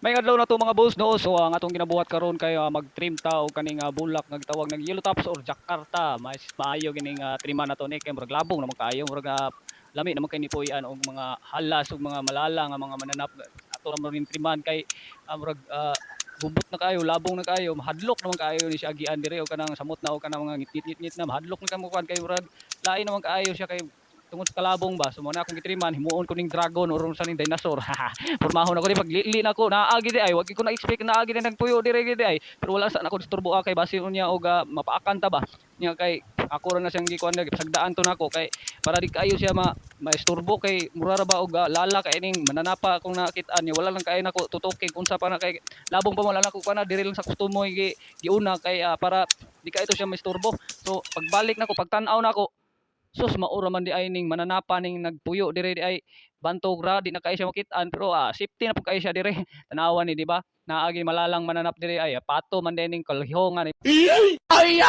May adlaw na to mga boss no. So ang atong ginabuhat karon kay mag-trim ta og kaning bulak nga gitawag ng yellow tops or Jakarta. Mas maayo gining triman nato ni kay murag labong naman kaayo murag lami naman kay nipuy-an og mga halas ug mga malala nga mga mananap ato ra mo rin triman kay murag gumbot na kayo, labong na kayo, mahadlok naman kayo ni siya agian dire o kanang samot na o kanang mga ngit-ngit na mahadlok na kamo kuan kay murag lain naman kaayo siya kay tungod sa kalabong ba. So mo na akong gitriman himuon ko ning dragon or unsa ning dinosaur. Pormahon ako di paglili na ko naagi di ay wag ko na expect na agi na nagpuyo dire gid ay pero wala sa nako disturbo kay base unya og mapaakan ta ba nya kay ako ra na siyang gikuan sagdaan to nako kay para di kayo siya maisturbo kay mura ra ba og lala kay ning mananapa kung nakit-an niya wala lang kay nako tutuking unsa pa na kay labong pa wala na ko kana dire lang sa kustomoy giuna kay para di ka ito siya maisturbo. So pagbalik nako pagtan-aw nako sus maura man di ay ning mananapa ning nagpuyo dire di ay bantog ra di na kay siya makit-an pero safety na pud kay siya dire tanawan ni di ba naagi malalang mananap dire ay pato man din ning kalihongan Ay!